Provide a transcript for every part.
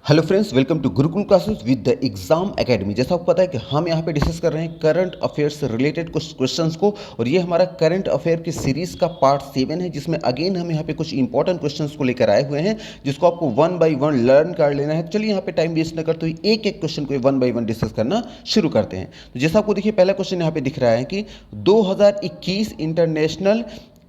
Hello friends, welcome to Gurukul classes with the exam academy. जैसा आपको पता है कि हम यहाँ पे डिस्कस कर रहे हैं करंट अफेयर से रिलेटेड कुछ क्वेश्चंस को, और ये हमारा करंट अफेयर की सीरीज का पार्ट 7 है, जिसमें अगेन हम यहाँ पे कुछ इंपॉर्टेंट क्वेश्चंस को लेकर आए हुए हैं, जिसको आपको वन बाय वन लर्न कर लेना है। चलिए यहाँ पे टाइम वेस्ट न करते हुए एक एक क्वेश्चन को वन बाय वन डिस्कस करना शुरू करते हैं। तो जैसा आपको देखिए, पहला क्वेश्चन यहाँ पे दिख रहा है कि 2021 इंटरनेशनल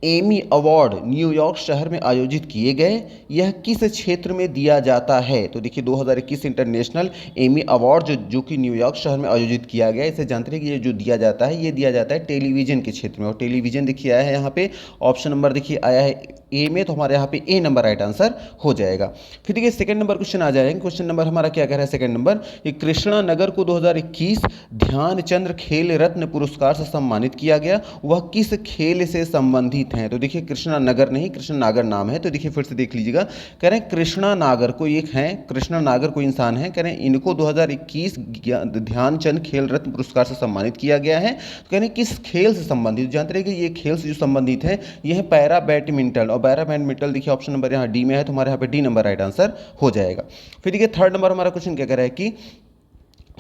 एमी अवार्ड न्यूयॉर्क शहर में आयोजित किए गए, यह किस क्षेत्र में दिया जाता है? तो देखिए 2021 इंटरनेशनल एमी अवार्ड जो कि न्यूयॉर्क शहर में आयोजित किया गया, इसे जानते हैं कि ये जो दिया जाता है, ये दिया जाता है टेलीविजन के क्षेत्र में। और टेलीविजन देखिए आया है यहाँ पे, ऑप्शन नंबर देखिए आया है ए में, तो हमारे यहाँ पे ए नंबर राइट आंसर हो जाएगा। फिर देखिए सेकंड नंबर क्वेश्चन आ जाएगा। क्वेश्चन नंबर हमारा क्या कह रहा है? सेकंड नंबर, ये कृष्णा नगर को 2021 ध्यानचंद्र खेल रत्न पुरस्कार से सम्मानित किया गया, वह किस खेल से संबंधित हैं? तो देखिए कृष्णा नगर नहीं, कृष्ण नागर नाम है। तो देखिए फिर से देख लीजिएगा, कह रहे हैं कृष्णा नागर को एक हैं, कृष्णा नागर को इंसान है, कह रहे हैं इनको 2021 ध्यानचंद खेल रत्न पुरस्कार से सम्मानित किया गया है। तो कह रहे हैं किस खेल से संबंधित? जानते रहे कि ये खेल से जो संबंधित है ये है पैरा बैडमिंटन, और पैरा बैडमिंटन देखिए ऑप्शन नंबर यहाँ डी में है, तो हमारे यहाँ पे डी नंबर राइट आंसर हो जाएगा। फिर देखिए थर्ड नंबर हमारा क्वेश्चन क्या कह रहा है कि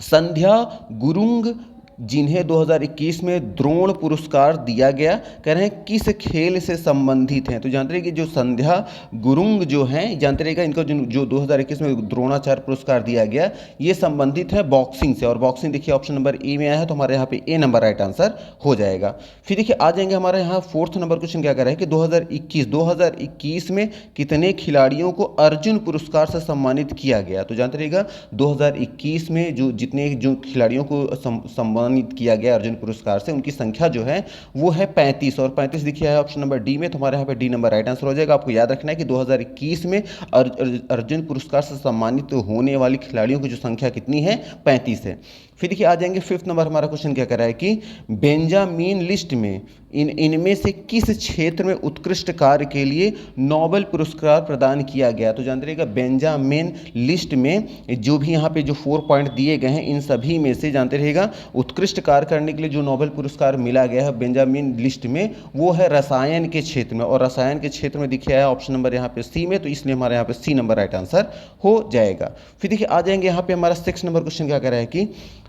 संध्या गुरुंग जिन्हें 2021 में द्रोण पुरस्कार दिया गया, कह रहे हैं किस खेल से संबंधित हैं? तो जानते रहिए कि जो संध्या गुरुंग जो हैं, जानते रहिएगा इनको जो 2021 में द्रोणाचार्य पुरस्कार दिया गया, ये संबंधित है बॉक्सिंग से। और बॉक्सिंग देखिए ऑप्शन नंबर ए में आया है, तो हमारे यहाँ पे ए नंबर राइट आंसर हो जाएगा। फिर देखिए आ जाएंगे हमारे यहाँ फोर्थ नंबर क्वेश्चन क्या कह रहा है कि 2021 में कितने खिलाड़ियों को अर्जुन पुरस्कार से सम्मानित किया गया? तो जानते रहिएगा 2021 में जो खिलाड़ियों को सम्मानित किया गया अर्जुन पुरस्कार से, उनकी संख्या जो है वो है 35, और 35 देखिए है ऑप्शन नंबर डी में, तो हमारे यहाँ पे डी नंबर राइट आंसर हो जाएगा। आपको याद रखना है कि 2021 में अर्जुन पुरस्कार से सम्मानित होने वाली खिलाड़ियों की जो संख्या कितनी है? 35 है। फिर देखिए आ जाएंगे फिफ्थ नंबर, हमारा क्वेश्चन क्या कर रहा है कि बेंजामिन लिस्ट में इनमें से किस क्षेत्र में उत्कृष्ट कार्य के लिए नोबेल पुरस्कार प्रदान किया गया? तो जानते रहिएगा बेंजामिन लिस्ट में जो भी यहाँ पे जो 4 पॉइंट दिए गए हैं, इन सभी में से जानते रहिएगा उत्कृष्ट कार्य करने के लिए जो नोबेल पुरस्कार मिला गया है बेंजामिन लिस्ट में, वो है रसायन के क्षेत्र में। और रसायन के क्षेत्र में देखिए आया ऑप्शन नंबर यहाँ पे सी में, तो इसलिए हमारे यहाँ पे सी नंबर राइट आंसर हो जाएगा। फिर देखिए आ जाएंगे यहाँ पे हमारा 6 नंबर क्वेश्चन क्या कह रहा है कि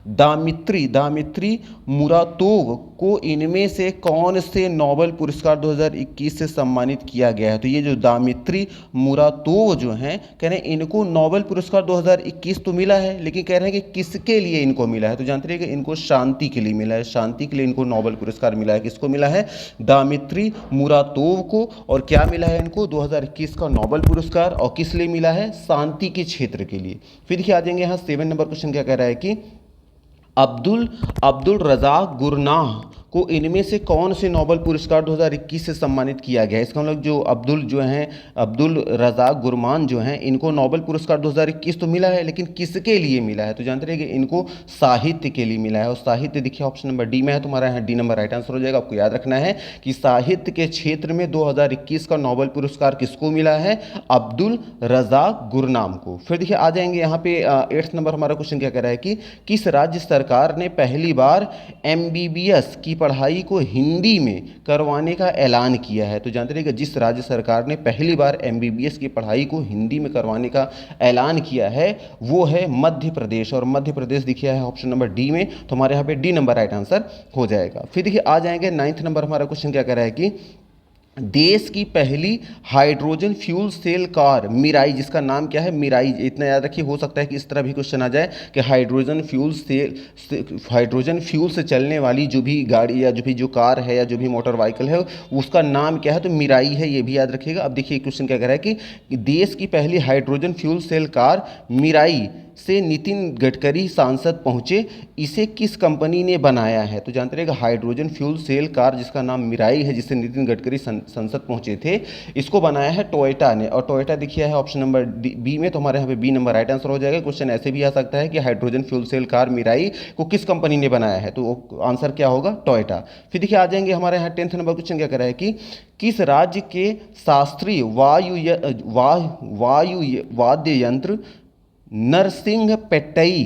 दामित्री मुरातोव को इनमें से कौन से नोबेल पुरस्कार 2021 से सम्मानित किया गया है? तो ये जो दामित्री मुरातोव जो हैं, कह रहे हैं इनको नोबेल पुरस्कार 2021 तो मिला है, लेकिन कह रहे हैं कि किसके लिए इनको मिला है? तो जानते रहिए कि इनको शांति के लिए मिला है, शांति के लिए इनको नोबेल पुरस्कार मिला है। किसको मिला है? दामित्री मुरातोव को। और क्या मिला है इनको? 2021 का नोबेल पुरस्कार। और किस लिए मिला है? शांति के क्षेत्र के लिए। फिर देखिए आ जाएंगे यहाँ 7 नंबर क्वेश्चन क्या कह रहा है कि अब्दुल रज़ाक गुरनाह को इनमें से कौन से नोबेल पुरस्कार 2021 से सम्मानित किया गया है? इसका मतलब जो अब्दुल रज़ाक गुरमान जो हैं, इनको नोबेल पुरस्कार 2021 तो मिला है, लेकिन किसके लिए मिला है? तो जानते रहिए कि इनको साहित्य के लिए मिला है। और साहित्य देखिए ऑप्शन नंबर डी में है, तुम्हारा यहाँ डी नंबर राइट आंसर हो जाएगा। आपको याद रखना है कि साहित्य के क्षेत्र में 2021 का नोबेल पुरस्कार किसको मिला है? अब्दुल रज़ाक गुरनाम को। फिर देखिए आ जाएंगे यहाँ पे 8th नंबर, हमारा क्वेश्चन क्या कह रहा है कि किस राज्य सरकार ने पहली बार MBBS की पढ़ाई को हिंदी में करवाने का ऐलान किया है? तो जानते रहिए कि जिस राज्य सरकार ने पहली बार MBBS की पढ़ाई को हिंदी में करवाने का ऐलान किया है, वो है मध्य प्रदेश। और मध्य प्रदेश दिखा है ऑप्शन नंबर डी में, तो हमारे यहाँ पे डी नंबर राइट आंसर हो जाएगा। फिर देखिए आ जाएंगे 9th नंबर, हमारा क्वेश्चन क्या कह रहा है कि देश की पहली hydrogen fuel cell car Mirai, जिसका नाम क्या है? मिराई। इतना याद रखिए, हो सकता है कि इस तरह भी क्वेश्चन आ जाए कि हाइड्रोजन फ्यूल से चलने वाली जो भी गाड़ी या जो कार है या जो भी मोटर व्हीकल है, उसका नाम क्या है? तो मिराई है, ये भी याद रखिएगा। अब देखिए क्वेश्चन क्या कह रहा है कि देश की पहली hydrogen fuel cell car Mirai से नितिन गडकरी सांसद पहुंचे, इसे किस कंपनी ने बनाया है? तो जानते रहिएगा हाइड्रोजन फ्यूल सेल कार जिसका नाम मिराई है, जिससे नितिन गडकरी संसद पहुंचे थे, इसको बनाया है टोयोटा ने। और टोयोटा देखिए है ऑप्शन नंबर बी में, तो हमारे यहाँ पे बी नंबर राइट आंसर हो जाएगा। क्वेश्चन ऐसे भी आ सकता है कि hydrogen fuel cell car Mirai को किस कंपनी ने बनाया है? तो आंसर क्या होगा? टोयोटा। फिर देखिए आ जाएंगे हमारे यहाँ 10th नंबर क्वेश्चन क्या कह रहा है कि किस राज्य के शास्त्रीय वाद्य यंत्र नरसिंह पेट्टई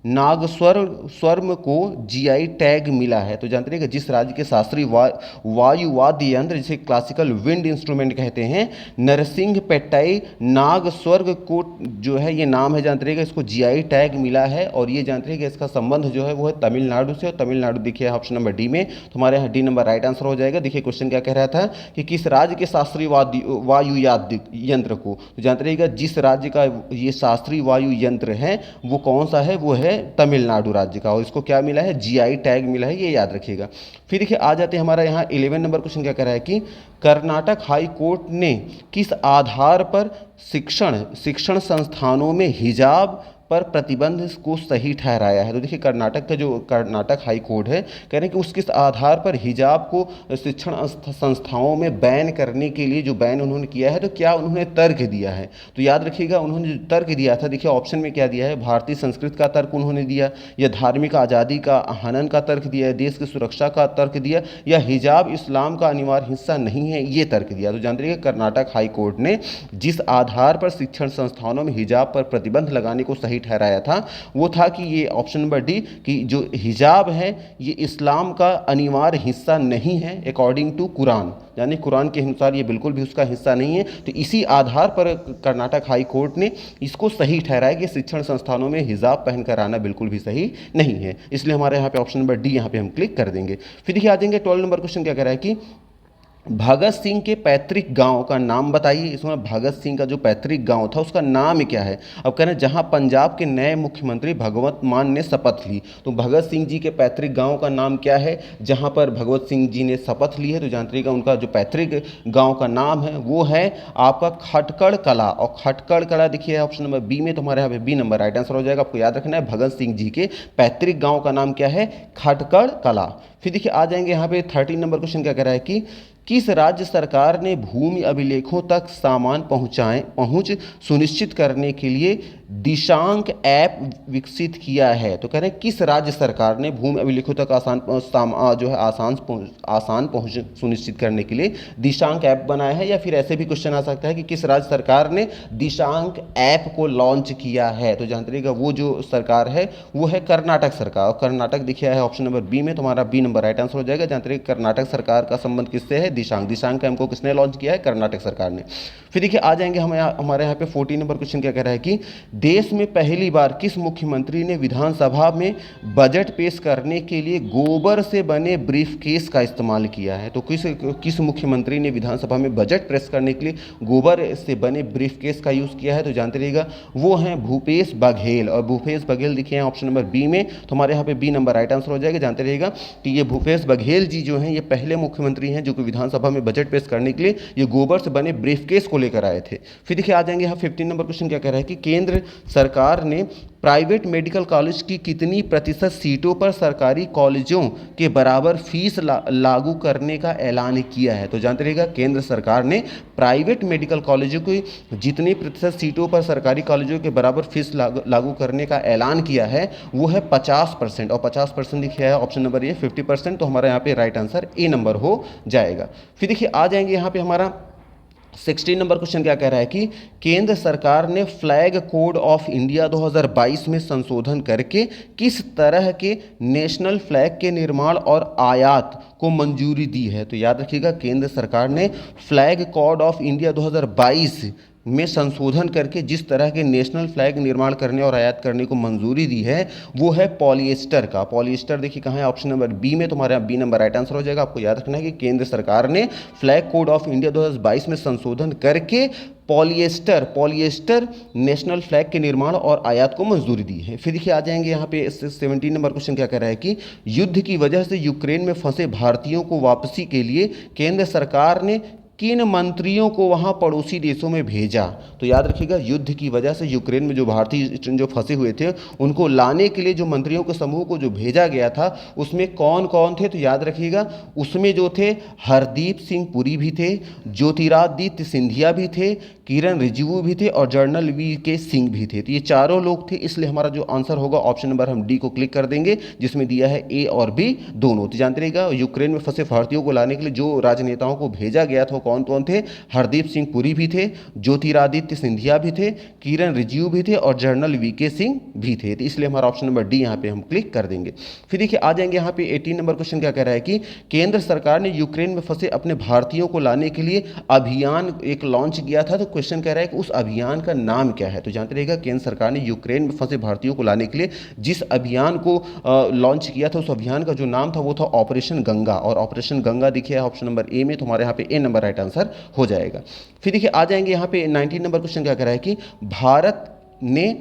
नागस्वरम को जीआई टैग मिला है? तो जानते रहिएगा जिस राज्य के शास्त्रीय वायुवाद्य यंत्र जिसे क्लासिकल विंड इंस्ट्रूमेंट कहते हैं नरसिंहपेट्टाई नागस्वर्ग को जो है ये नाम है, जानते रहिएगा इसको जीआई टैग मिला है। और ये जानते रहिएगा इसका संबंध जो है वो है तमिलनाडु से, और तमिलनाडु देखिए ऑप्शन नंबर डी में, तो हमारे यहाँ डी नंबर राइट आंसर हो जाएगा। देखिए क्वेश्चन क्या कह रहा था कि किस राज्य के शास्त्रीय वायुवाद्य यंत्र को, तो जानते रहिएगा जिस राज्य का ये शास्त्रीय वायु यंत्र है वो कौन सा है, वो है तमिलनाडु राज्य का, और इसको क्या मिला है, जीआई टैग मिला है, ये याद रखिएगा। फिर देखिए आ जाते हैं हमारा यहाँ 11 नंबर क्वेश्चन क्या कह रहा है कि कर्नाटक हाई कोर्ट ने किस आधार पर शिक्षण संस्थानों में हिजाब पर प्रतिबंध को सही ठहराया है? तो देखिए कर्नाटक का जो कर्नाटक हाई कोर्ट है कह रहे हैं कि उसके आधार पर हिजाब को शिक्षण संस्थाओं में बैन करने के लिए जो बैन उन्होंने किया है, तो क्या उन्होंने तर्क दिया है? तो याद रखिएगा उन्होंने जो तर्क दिया था, देखिए ऑप्शन में क्या दिया है, भारतीय संस्कृति का तर्क उन्होंने दिया, या धार्मिक आज़ादी का हनन का तर्क दिया, देश की सुरक्षा का तर्क दिया, या हिजाब इस्लाम का अनिवार्य हिस्सा नहीं है, ये तर्क दिया। तो जानते रहिए कर्नाटक हाई कोर्ट ने जिस आधार पर शिक्षण संस्थानों में हिजाब पर प्रतिबंध लगाने को सही ठहराया था वो था कि ये ऑप्शन नंबर डी कि जो हिजाब है ये इस्लाम का अनिवार्य हिस्सा नहीं है अकॉर्डिंग टू कुरान, यानी कुरान के अनुसार ये बिल्कुल भी उसका हिस्सा नहीं है। तो इसी आधार पर कर्नाटक हाई कोर्ट ने इसको सही ठहराया कि शिक्षण संस्थानों में हिजाब पहनकर आना बिल्कुल भी सही नहीं है, इसलिए हमारे यहाँ पे ऑप्शन नंबर डी यहाँ पे हम क्लिक कर देंगे। फिर देखिए आ जाएंगे 12 नंबर क्वेश्चन क्या कह रहा है कि भगत सिंह के पैतृक गांव का नाम बताइए। इसमें भगत सिंह का जो पैतृक गांव था उसका नाम क्या है? अब कह रहे हैं जहां पंजाब के नए मुख्यमंत्री भगवंत मान ने शपथ ली, तो भगत सिंह जी के पैतृक गांव का नाम क्या है जहां पर भगवत सिंह जी ने शपथ ली है? तो जानते रहिएगा उनका जो पैतृक गाँव का नाम है वो है आपका खटकड़ कला, और खटकड़ कला देखिए ऑप्शन नंबर बी में, तो हमारे यहाँ पे बी नंबर राइट आंसर हो जाएगा। आपको याद रखना है भगत सिंह जी के पैतृक गाँव का नाम क्या है, खटकड़ कला। फिर देखिए आ जाएंगे यहाँ पे 13 नंबर क्वेश्चन क्या कह रहा है कि किस राज्य सरकार ने भूमि अभिलेखों तक सामान पहुंच सुनिश्चित करने के लिए दिशांक ऐप विकसित किया है? तो कह रहे हैं किस राज्य सरकार ने भूमि अभिलेखों तक आसान पहुंच सुनिश्चित करने के लिए दिशांक ऐप बनाया है? या फिर ऐसे भी क्वेश्चन आ सकता है कि किस राज्य सरकार ने दिशांक ऐप को लॉन्च किया है? तो जानते रहिएगा वो जो सरकार है वो है कर्नाटक सरकार, और कर्नाटक दिखा है ऑप्शन नंबर बी में, तो हमारा बी नंबर राइट आंसर हो जाएगा। जानते रहिए कर्नाटक सरकार का संबंध किससे है, दिशांक ऐप को किसने लॉन्च किया है, कर्नाटक सरकार ने। फिर देखिए आ जाएंगे हमारे यहाँ पे 14 नंबर क्वेश्चन क्या कह रहा है कि देश में पहली बार किस मुख्यमंत्री ने विधानसभा में बजट पेश करने के लिए गोबर से बने ब्रीफकेस का इस्तेमाल किया है? तो किस मुख्यमंत्री ने विधानसभा में बजट पेश करने के लिए गोबर से बने ब्रीफकेस का यूज़ किया है? तो जानते रहिएगा वो हैं भूपेश बघेल, और भूपेश बघेल दिखे हैं ऑप्शन नंबर बी में, तो हमारे यहाँ पे बी नंबर राइट आंसर हो जाएगा। जानते रहिएगा कि ये भूपेश बघेल जी जो हैं ये पहले मुख्यमंत्री हैं जो कि विधानसभा में बजट पेश करने के लिए ये गोबर से बने ब्रीफकेस को लेकर आए थे। फिर देखिए आ जाएंगे यहाँ 15 नंबर क्वेश्चन क्या कह रहा है कि केंद्र सरकार ने प्राइवेट मेडिकल कॉलेज की कितनी प्रतिशत सीटों पर सरकारी कॉलेजों के बराबर फीस लागू करने का ऐलान किया है? तो जानते रहिएगा केंद्र सरकार ने प्राइवेट मेडिकल कॉलेजों की जितनी प्रतिशत सीटों पर सरकारी कॉलेजों के बराबर फीस लागू करने का ऐलान किया है वो है 50%, और 50% लिखा है ऑप्शन नंबर ये 50%, तो हमारा यहाँ पे राइट आंसर ए नंबर हो जाएगा। फिर देखिए आ जाएंगे यहाँ पे हमारा 16 नंबर क्वेश्चन क्या कह रहा है कि केंद्र सरकार ने फ्लैग कोड ऑफ इंडिया 2022 में संशोधन करके किस तरह के नेशनल फ्लैग के निर्माण और आयात को मंजूरी दी है? तो याद रखिएगा केंद्र सरकार ने फ्लैग कोड ऑफ इंडिया 2022 में संशोधन करके जिस तरह के नेशनल फ्लैग निर्माण करने और आयात करने को मंजूरी दी है वो है पॉलिएस्टर का। पॉलिएस्टर देखिए कहाँ है, ऑप्शन नंबर बी में, तुम्हारे यहाँ बी नंबर राइट आंसर हो जाएगा। आपको याद रखना है कि केंद्र सरकार ने फ्लैग कोड ऑफ इंडिया 2022 में संशोधन करके पॉलिएस्टर नेशनल फ्लैग के निर्माण और आयात को मंजूरी दी है। फिर देखिए आ जाएंगे यहाँ पे 17 नंबर क्वेश्चन क्या कह रहा है कि युद्ध की वजह से यूक्रेन में फंसे भारतीयों को वापसी के लिए केंद्र सरकार ने किन मंत्रियों को वहां पड़ोसी देशों में भेजा? तो याद रखिएगा युद्ध की वजह से यूक्रेन में जो भारतीय जो फंसे हुए थे उनको लाने के लिए जो मंत्रियों के समूह को जो भेजा गया था उसमें कौन कौन थे? तो याद रखिएगा उसमें जो थे हरदीप सिंह पुरी भी थे, ज्योतिरादित्य सिंधिया भी थे, किरण रिजिजू भी थे और जनरल वी के सिंह भी थे। तो ये चारों लोग थे, इसलिए हमारा जो आंसर होगा ऑप्शन नंबर हम डी को क्लिक कर देंगे, जिसमें दिया है ए और बी दोनों। तो जानते रहिएगा यूक्रेन में फंसे भारतीयों को लाने के लिए जो राजनेताओं को भेजा गया था कौन कौन थे? हरदीप सिंह पुरी भी थे, ज्योतिरादित्य सिंधिया भी थे, किरण रिजिजू भी थे और जनरल वी के सिंह भी थे। तो इसलिए हमारा ऑप्शन नंबर डी यहाँ पे हम क्लिक कर देंगे। फिर देखिए आ जाएंगे यहाँ पे 18 नंबर क्वेश्चन क्या कह रहा है कि केंद्र सरकार ने यूक्रेन में फंसे अपने भारतीयों को लाने के लिए अभियान एक लॉन्च किया था। तो क्वेश्चन कह रहा है कि उस अभियान का नाम क्या है? तो जानते रहिएगा केंद्र सरकार ने यूक्रेन में फंसे भारतीयों को लाने के लिए जिस अभियान को लॉन्च किया था उस अभियान का जो नाम था वो था ऑपरेशन गंगा, और ऑपरेशन गंगा देखिए ऑप्शन नंबर ए में, तो हमारे यहाँ पे ए नंबर राइट आंसर हो जाएगा। फिर देखिए आ जाएंगे यहाँ पे 19 नंबर क्वेश्चन क्या कह रहा है कि भारत ने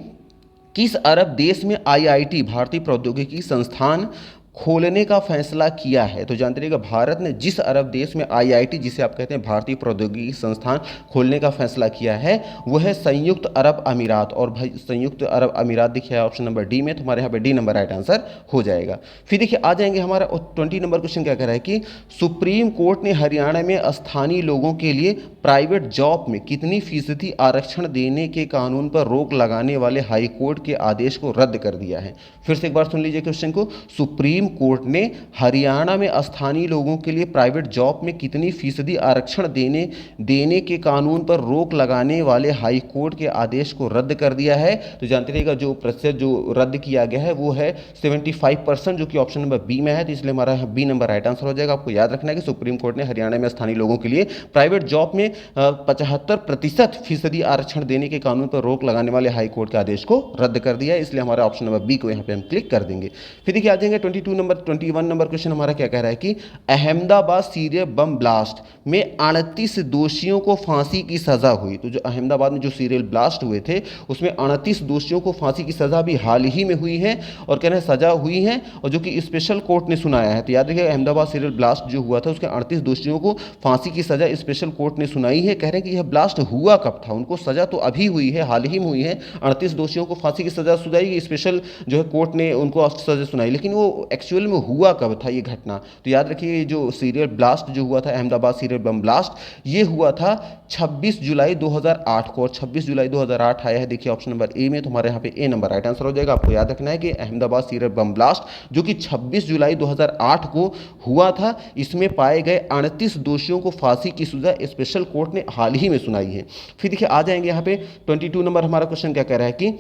किस अरब देश में आईआईटी भारतीय प्रौद्योगिकी संस्थान खोलने का फैसला किया है? तो जानते रहिएगा भारत ने जिस अरब देश में आईआईटी जिसे आप कहते हैं भारतीय प्रौद्योगिकी संस्थान खोलने का फैसला किया है वो है संयुक्त अरब अमीरात, और भाई संयुक्त अरब अमीरात देखिए ऑप्शन नंबर डी में, तो हमारे यहाँ पे डी नंबर राइट आंसर हो जाएगा। फिर देखिए आ जाएंगे हमारा 20 नंबर क्वेश्चन क्या कह रहा है कि सुप्रीम कोर्ट ने हरियाणा में स्थानीय लोगों के लिए प्राइवेट जॉब में कितनी फीसदी आरक्षण देने के कानून पर रोक लगाने वाले हाई कोर्ट के आदेश को रद्द कर दिया है? फिर से एक बार सुन लीजिए क्वेश्चन को। सुप्रीम कोर्ट ने हरियाणा में स्थानीय लोगों के लिए प्राइवेट जॉब में कितनी फीसदी आरक्षण देने के कानून पर रोक लगाने वाले हाई कोर्ट के आदेश को रद्द कर दिया है? तो जानते रहिएगा जो प्रतिशत जो रद्द किया गया है वो है 75%, जो कि ऑप्शन नंबर बी में है। तो इसलिए हमारा बी नंबर राइट आंसर हो जाएगा। आपको याद रखना है कि सुप्रीम कोर्ट ने हरियाणा में स्थानीय लोगों के लिए प्राइवेट जॉब में 75% फीसदी आरक्षण देने के कानून पर रोक लगाने वाले हाई कोर्ट के आदेश को रद्द कर दिया है, इसलिए हमारा ऑप्शन नंबर बी को यहाँ पे हम क्लिक कर देंगे। फिर देखिए आ जाएंगे 21 नंबर क्वेश्चन हमारा क्या कह रहा है कि अहमदाबाद सीरियल बम ब्लास्ट में 38 दोषियों को फांसी की सजा हुई। तो जो अहमदाबाद में जो सीरियल ब्लास्ट हुए थे उसमें 38 दोषियों को फांसी की सजा भी हाल ही में हुई है, और कह रहे हैं सजा हुई है और जो कि स्पेशल कोर्ट ने सुनाया है। तो याद रखिए अहमदाबाद सीरियल ब्लास्ट जो हुआ था उसके 38 दोषियों को फांसी की सजा स्पेशल कोर्ट ने सुनाई है। कह रहे हैं कि यह ब्लास्ट हुआ कब था, उनको सजा तो अभी हुई है, हाल ही में हुई है। 38 दोषियों को फांसी की सजा सुनाई, स्पेशल जो है कोर्ट ने उनको सजा सुनाई, लेकिन वो एक्चुअल में हुआ कब था ये घटना? तो याद रखिए जो सीरियल ब्लास्ट जो हुआ था अहमदाबाद सीरियल बम ब्लास्ट ये हुआ था 26 जुलाई 2008 को, और 26 जुलाई 2008 आया है देखिए ऑप्शन नंबर ए में, तो हमारे यहाँ पे ए नंबर राइट आंसर हो जाएगा। आपको याद रखना है कि अहमदाबाद सीरियल बम ब्लास्ट जो कि 26 जुलाई 2008 को हुआ था, इसमें पाए गए 38 दोषियों को फांसी की सजा स्पेशल कोर्ट ने हाल ही में सुनाई है। फिर देखिए आ जाएंगे यहाँ पे 22 नंबर हमारा क्वेश्चन क्या कह रहा है कि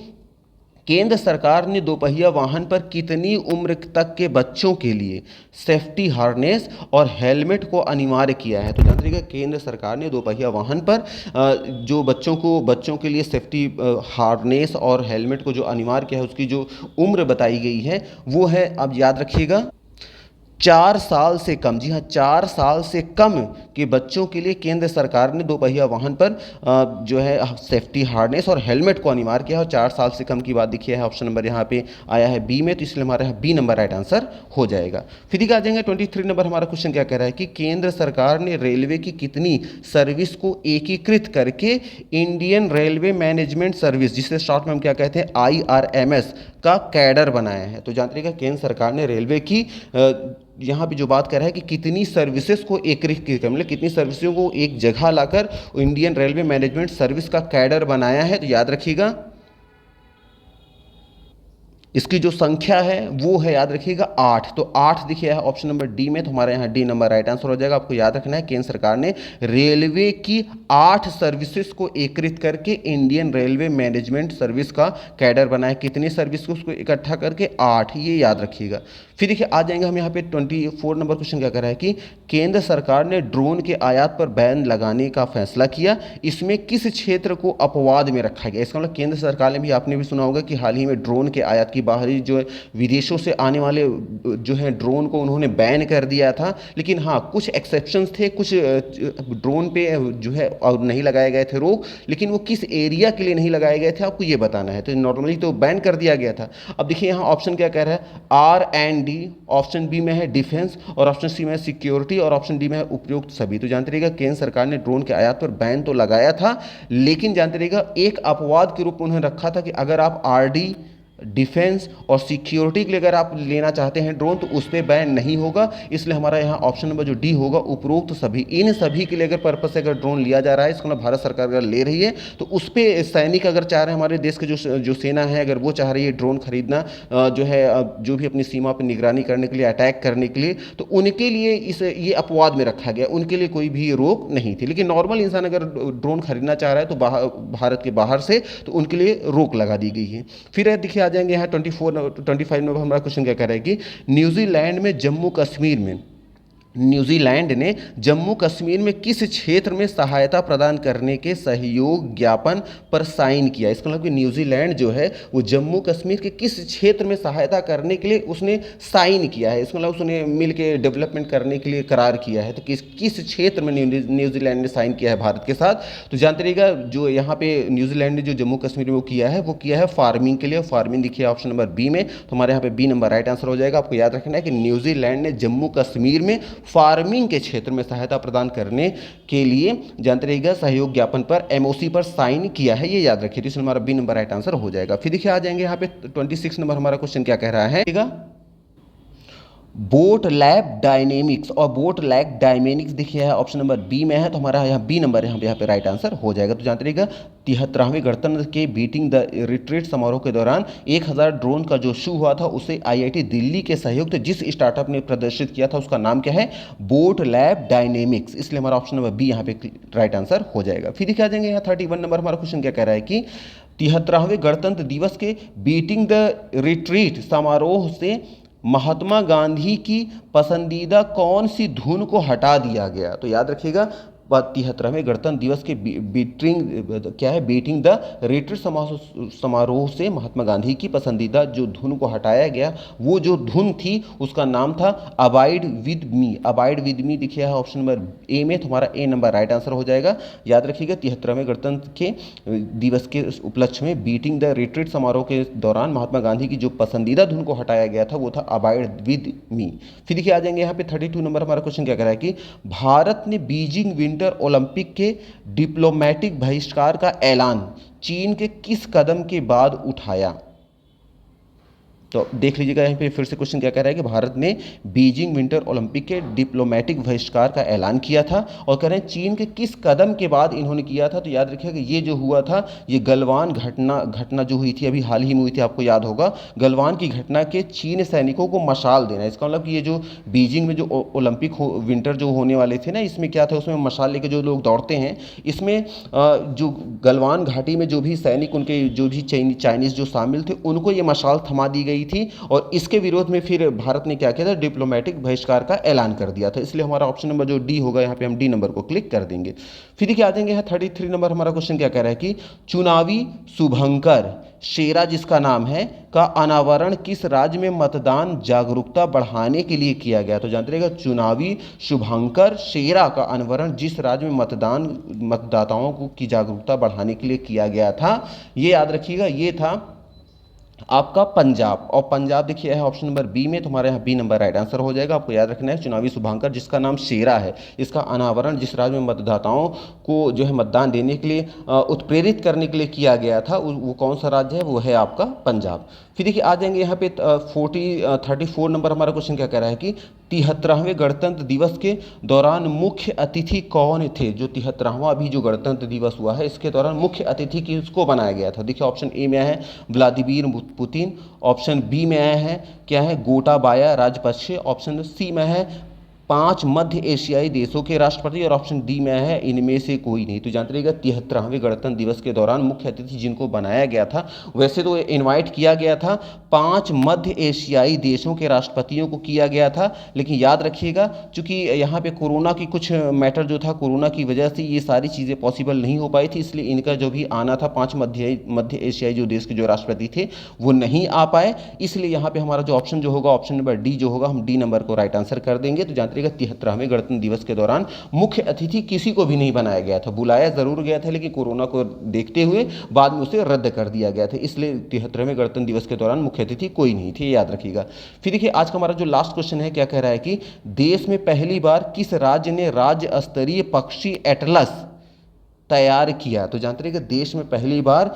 केंद्र सरकार ने दोपहिया वाहन पर कितनी उम्र तक के बच्चों के लिए सेफ्टी हार्नेस और हेलमेट को अनिवार्य किया है? तो जानते रहिएगा केंद्र सरकार ने दोपहिया वाहन पर जो बच्चों के लिए सेफ्टी हार्नेस और हेलमेट को जो अनिवार्य किया है उसकी जो उम्र बताई गई है वो है, अब याद रखिएगा 4 साल से कम। जी हाँ 4 साल से कम के बच्चों के लिए केंद्र सरकार ने दोपहिया वाहन पर जो है सेफ्टी हार्नेस और हेलमेट को अनिवार्य किया है, और 4 साल से कम की बात देखिए है ऑप्शन नंबर यहाँ पे आया है बी में, तो इसलिए हमारा बी नंबर राइट आंसर हो जाएगा। फिर देखिए आ जाएंगे 23 नंबर हमारा क्वेश्चन क्या कह रहा है कि केंद्र सरकार ने रेलवे की कितनी सर्विस को एकीकृत करके इंडियन रेलवे मैनेजमेंट सर्विस जिसे शॉर्ट में हम क्या कहते हैं IRMS का कैडर बनाया है? तो जानते रहिएगा केंद्र सरकार ने रेलवे की यहाँ पे जो बात कर रहा है कि कितनी सर्विसेज को एकीकृत कर मतलब कितनी सर्विसों को एक जगह लाकर इंडियन रेलवे मैनेजमेंट सर्विस का कैडर बनाया है। तो याद रखिएगा इसकी जो संख्या है वो है याद रखिएगा 8। तो 8 दिखे है ऑप्शन नंबर डी में, तो हमारे यहाँ डी नंबर राइट आंसर हो जाएगा। आपको याद रखना है केंद्र सरकार ने रेलवे की 8 सर्विसेज को एकीकृत करके इंडियन रेलवे मैनेजमेंट सर्विस का कैडर बनाया। कितनी सर्विस को उसको इकट्ठा करके 8, ये याद रखिएगा। फिर देखिए आ जाएंगे हम यहाँ पे 24 नंबर क्वेश्चन क्या कर रहा है कि केंद्र सरकार ने ड्रोन के आयात पर बैन लगाने का फैसला किया, इसमें किस क्षेत्र को अपवाद में रखा गया? इसका मतलब केंद्र सरकार ने भी, आपने भी सुना होगा कि हाल ही में ड्रोन के आयात की बाहरी जो है विदेशों से आने वाले जो है ड्रोन को उन्होंने बैन कर दिया था, लेकिन हाँ कुछ एक्सेप्शंस थे, कुछ ड्रोन पे जो है और नहीं लगाए गए थे रोक, लेकिन वो किस एरिया के लिए नहीं लगाए गए थे आपको ये बताना है। तो नॉर्मली तो बैन कर दिया गया था। अब देखिए यहाँ ऑप्शन क्या कह रहा है R&D, ऑप्शन बी में है डिफेंस, और ऑप्शन सी में है सिक्योरिटी, और ऑप्शन डी में है उपयुक्त सभी। तो जानते रहिएगा केंद्र सरकार ने ड्रोन के आयात पर बैन तो लगाया था, लेकिन जानते रहिएगा एक अपवाद के रूप में उन्होंने रखा था कि अगर आप RD डिफेंस और सिक्योरिटी के लिए अगर आप लेना चाहते हैं ड्रोन तो उस पर बैन नहीं होगा। इसलिए हमारा यहाँ ऑप्शन नंबर जो डी होगा, उपरोक्त सभी, इन सभी के लिए अगर पर्पज से अगर ड्रोन लिया जा रहा है, इसको ना भारत सरकार अगर ले रही है तो उस पर सैनिक अगर चाह रहे हैं, हमारे देश के जो सेना है अगर वो चाह रही है ड्रोन खरीदना जो है जो भी अपनी सीमा पर निगरानी करने के लिए, अटैक करने के लिए, तो उनके लिए ये अपवाद में रखा गया, उनके लिए कोई भी रोक नहीं थी। लेकिन नॉर्मल इंसान अगर ड्रोन खरीदना चाह रहा है तो भारत के बाहर से, तो उनके लिए रोक लगा दी गई है। फिर देखिए आ जाएंगे यहाँ 25 नंबर हमारा क्वेश्चन क्या कह रहा है कि न्यूजीलैंड में जम्मू कश्मीर में, न्यूजीलैंड ने जम्मू कश्मीर में किस क्षेत्र में सहायता प्रदान करने के सहयोग ज्ञापन पर साइन किया। इसका मतलब कि न्यूजीलैंड जो है वो जम्मू कश्मीर के किस क्षेत्र में सहायता करने के लिए उसने साइन किया है, इसका मतलब उसने मिल के डेवलपमेंट करने के लिए करार किया है। तो किस क्षेत्र में न्यूजीलैंड ने साइन किया है भारत के साथ, तो जानते रहिएगा जो यहाँ पे न्यूजीलैंड ने जो जम्मू कश्मीर में वो किया है फार्मिंग के लिए। फार्मिंग देखिए ऑप्शन नंबर बी में, तो हमारे यहाँ पे बी नंबर राइट आंसर हो जाएगा। आपको याद रखना है कि न्यूजीलैंड ने जम्मू कश्मीर में फार्मिंग के क्षेत्र में सहायता प्रदान करने के लिए जानते रहिएगा सहयोग ज्ञापन पर, एमओसी पर साइन किया है, ये याद रखिए। तो इसमें हमारा बी नंबर राइट आंसर हो जाएगा। फिर देखिए आ जाएंगे यहाँ पे 26 नंबर हमारा क्वेश्चन क्या कह रहा है, बोट लैब डायनेमिक्स और बोट लैब डायनेमिक्स देखिए है ऑप्शन नंबर बी में है, तो हमारा यहाँ बी नंबर यहाँ पे राइट आंसर हो जाएगा। तो जानते रहिएगा 73वें गणतंत्र के बीटिंग द रिट्रीट समारोह के दौरान 1000 ड्रोन का जो शो हुआ था उसे आईआईटी दिल्ली के सहयोग से जिस स्टार्टअप ने प्रदर्शित किया था उसका नाम क्या है, बोट लैब डायनेमिक्स। इसलिए हमारा ऑप्शन नंबर बी यहाँ पे राइट आंसर हो जाएगा। फिर देखिए आ जाएंगे यहाँ 31 नंबर हमारा क्वेश्चन क्या कह रहा है कि 73वें गणतंत्र दिवस के बीटिंग द रिट्रीट समारोह से महात्मा गांधी की पसंदीदा कौन सी धुन को हटा दिया गया। तो याद रखिएगा 73वें गणतंत्र दिवस के बीटिंग द रिट्रीट समारोह से महात्मा गांधी की पसंदीदा जो धुन को हटाया गया, वो जो धुन थी उसका नाम था abide with me. Abide with me देखिए है ऑप्शन नंबर ए में, तुम्हारा ए नंबर राइट आंसर हो जाएगा। याद रखिएगा 73वें गणतंत्र के दिवस के उपलक्ष्य में बीटिंग द रिट्रीट समारोह के दौरान महात्मा गांधी की जो पसंदीदा धुन को हटाया गया था वो था अबाइड विद मी। फिर देखिए आ जाएंगे यहाँ पे 32 नंबर हमारा क्वेश्चन क्या कह रहा है कि भारत ने बीजिंग विंटर ओलंपिक के डिप्लोमेटिक बहिष्कार का ऐलान चीन के किस कदम के बाद उठाया। तो देख लीजिएगा यहाँ पे फिर से क्वेश्चन क्या कह रहा है कि भारत ने बीजिंग विंटर ओलंपिक के डिप्लोमेटिक बहिष्कार का ऐलान किया था और कह रहे हैं चीन के किस कदम के बाद इन्होंने किया था। तो याद रखिएगा ये जो हुआ था ये गलवान घटना जो हुई थी अभी हाल ही में हुई थी, आपको याद होगा गलवान की घटना के चीन सैनिकों को मशाल देना। इसका मतलब कि ये जो बीजिंग में जो ओलंपिक विंटर जो होने वाले थे ना, इसमें क्या था, उसमें मशाल लेके जो लोग दौड़ते हैं, इसमें जो गलवान घाटी में जो भी सैनिक उनके जो भी चाइनीज़ जो शामिल थे उनको ये मशाल थमा दी गई थी और इसके विरोध में फिर भारत ने क्या किया था, डिप्लोमेटिक बहिष्कार का ऐलान कर दिया था। इसलिए हमारा ऑप्शन नंबर जो डी होगा यहाँ पे हम डी नंबर को क्लिक कर देंगे। फिर देखिए आ जाएंगे यहाँ 33 नंबर हमारा क्वेश्चन क्या कह रहा है कि चुनावी शुभंकर शेरा जिसका नाम है का अनावरण किस राज्य में मतदान जागरूकता बढ़ाने के लिए किया गया। तो जानते रहिएगा चुनावी शुभंकर शेरा का अनावरण जिस राज्य में मतदाताओं को की जागरूकता बढ़ाने के लिए किया गया था, ये याद रखिएगा ये था आपका पंजाब। और पंजाब देखिए है ऑप्शन नंबर बी में, तुम्हारे यहाँ बी नंबर राइट आंसर हो जाएगा। आपको याद रखना है चुनावी शुभांकर जिसका नाम शेरा है, इसका अनावरण जिस राज्य में मतदाताओं को जो है मतदान देने के लिए उत्प्रेरित करने के लिए किया गया था वो कौन सा राज्य है, वो है आपका पंजाब। फिर देखिए आ जाएंगे यहाँ पे 34 नंबर हमारा क्वेश्चन क्या कह रहा है कि 73वें गणतंत्र दिवस के दौरान मुख्य अतिथि कौन थे। जो 73वां अभी जो गणतंत्र दिवस हुआ है इसके दौरान मुख्य अतिथि किसको बनाया गया था। देखिए ऑप्शन ए में है व्लादिमीर पुतिन, ऑप्शन बी में आया है क्या है गोटाबाया राजपक्षे, ऑप्शन सी में है 5 मध्य एशियाई देशों के राष्ट्रपति और ऑप्शन डी में है इनमें से कोई नहीं। तो जानते रहिएगा 73वें गणतंत्र दिवस के दौरान मुख्य अतिथि जिनको बनाया गया था, वैसे तो इनवाइट किया गया था 5 मध्य एशियाई देशों के राष्ट्रपतियों को किया गया था, लेकिन याद रखिएगा चूंकि यहाँ पे कोरोना की कुछ मैटर जो था, कोरोना की वजह से ये सारी चीज़ें पॉसिबल नहीं हो पाई थी, इसलिए इनका जो भी आना था 5 मध्य एशियाई जो देश के जो राष्ट्रपति थे वो नहीं आ पाए। इसलिए यहाँ पे हमारा जो ऑप्शन जो होगा ऑप्शन नंबर डी जो होगा, हम डी नंबर को राइट आंसर कर देंगे। तो 73वें गणतंत्र दिवस के दौरान मुख्य अतिथि किसी को भी नहीं बनाया गया था, बुलाया जरूर गया था लेकिन कोरोना को देखते हुए बाद में उसे रद्द कर दिया गया था, इसलिए 73वें गणतंत्र दिवस के दौरान मुख्य अतिथि कोई नहीं थे, याद रखिएगा। फिर देखिए आज का हमारा जो लास्ट क्वेश्चन है क्या कह रहा है कि देश में पहली बार किस राज्य ने राज्य स्तरीय पक्षी एटलस तैयार किया। तो जानते रहिए कि देश में पहली बार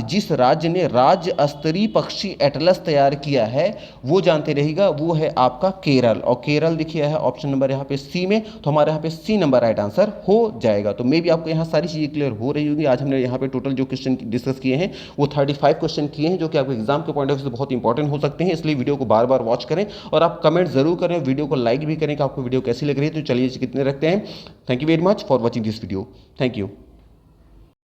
जिस राज्य ने राज्य स्तरीय पक्षी एटलस तैयार किया है वो जानते रहिएगा, वो है आपका केरल। और केरल देखिए है ऑप्शन नंबर यहाँ पे सी में, तो हमारे यहाँ पे सी नंबर राइट आंसर हो जाएगा। तो मे भी आपको यहाँ सारी चीज़ें क्लियर हो रही होगी। आज हमने यहाँ पे टोटल जो क्वेश्चन डिस्कस किए हैं वो 35 क्वेश्चन किए हैं, जो कि आपको एग्जाम के पॉइंट ऑफ व्यू से बहुत इंपॉर्टेंट हो सकते हैं। इसलिए वीडियो को बार बार वॉच करें और आप कमेंट जरूर करें, वीडियो को लाइक भी करें कि आपको वीडियो कैसी लग रही है। तो चलिए कितने रखते हैं। Thank you very much for watching this video. Thank you.